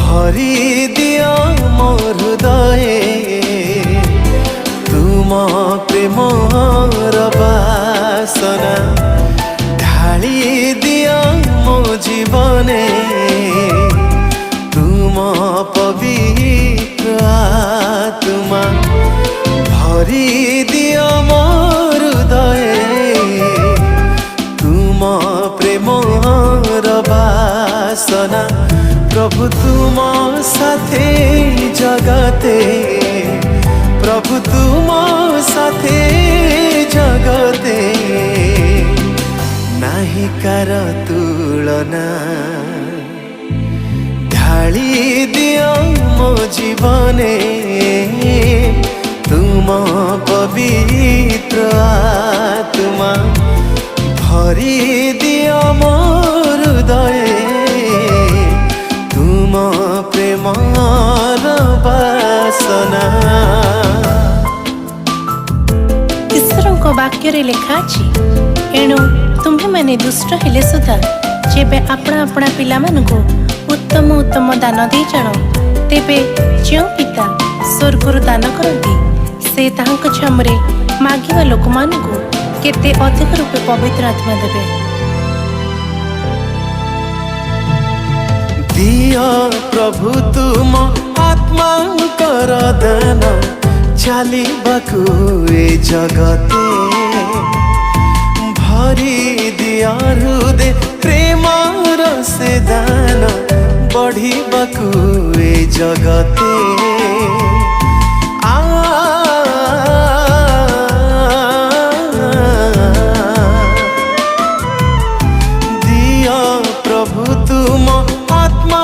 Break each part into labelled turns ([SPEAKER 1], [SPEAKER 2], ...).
[SPEAKER 1] भरी दिया मो हृदय तुम प्रेमर बासना ढाली दिया मो जीवने तुम पवित्र आत्मा भरी दिया मो हृदय तुम प्रेमर बासना प्रभु तुम साथे जगते प्रभु तुम साथे जगते नाही कार तुलना ढाली दिया मो जीवने तुम पवित्र आत्मा भरी दिया मो हृदय तुम प्रेमर बासना।
[SPEAKER 2] ईश्वर वाक्य लिखा अछि एणु तुम्हें माने दुष्ट हेले सुधा जेबे अपना अपना पिला मानकु उत्तम उत्तम दान दे जानो तेबे जो पिता स्वर्गरु दान करती से तांक छमरे मागिवा लोक मानकु केते अधिक रूपे पवित्र आत्मा देबे।
[SPEAKER 1] दिया प्रभु तुम आत्मा कर दान चाली बाकु ए जगते भरी दिया हृदय प्रेमर से दान बढ़ी बाकु ए जगते दिया प्रभु तुम आत्मा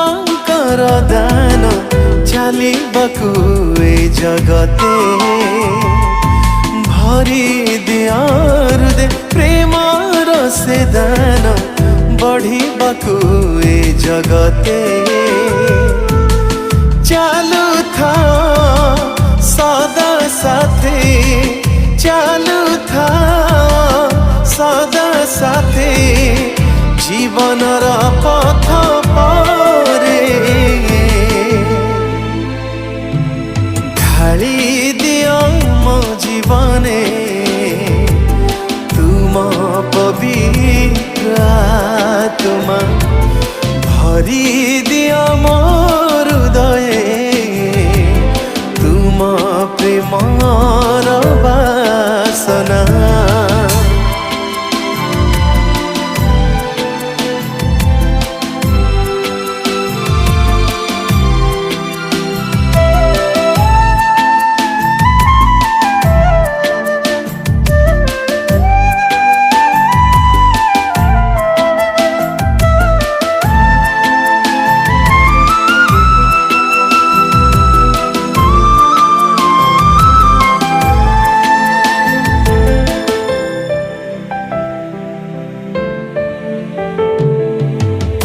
[SPEAKER 1] कर दान चाली बाकु ए जगते भरी दिया हृदय प्रेमर से दान बढ़ी बाकु ए जगते चालू था सदा साथे चालू था सदा साथे जीवनर पथ परे ढाली दिया मो जीवने तुम पवित्र आत्मा भरी दिया मो हृदय तुम प्रेमर बासना।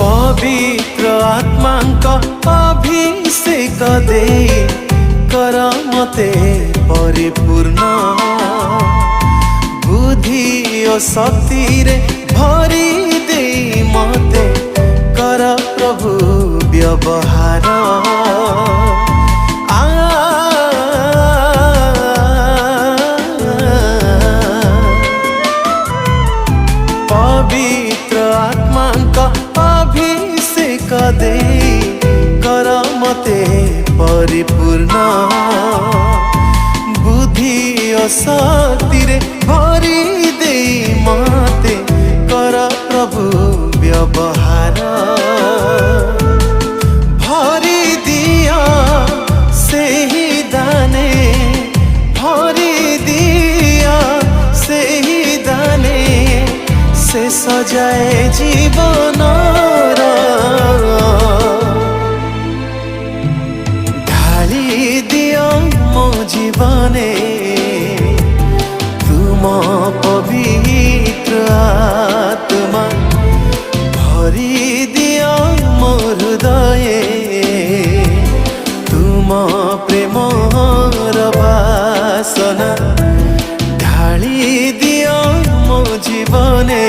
[SPEAKER 1] पवित्र आत्मांक अभिषेक दे कर मते परिपूर्ण बुद्धि और शक्ति रे भरी दे मते कर प्रभु व्यवहार पवित्र आत्मांक अभिषेक दे कर मते परिपूर्ण बुद्धि और शक्ति रे भरी दे मते कर प्रभु व्यवहार भरी दिया से ही दाने भरी दिया से ही दाने से सजाए जीवन ढाली दिया मो जीवने तुम पवित्र आत्मा भरी दिया मो हृदय तुम प्रेमर बासना ढाली दिया मो जीवने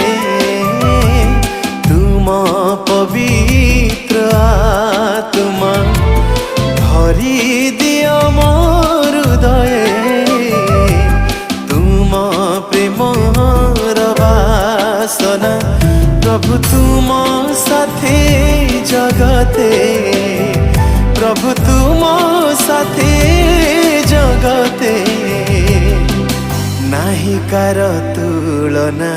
[SPEAKER 1] तुम दियो मोर हृदय तुम प्रेमर बासना प्रभु तुम साथे जगते प्रभु तुम साथे जगते नाही कार तुलना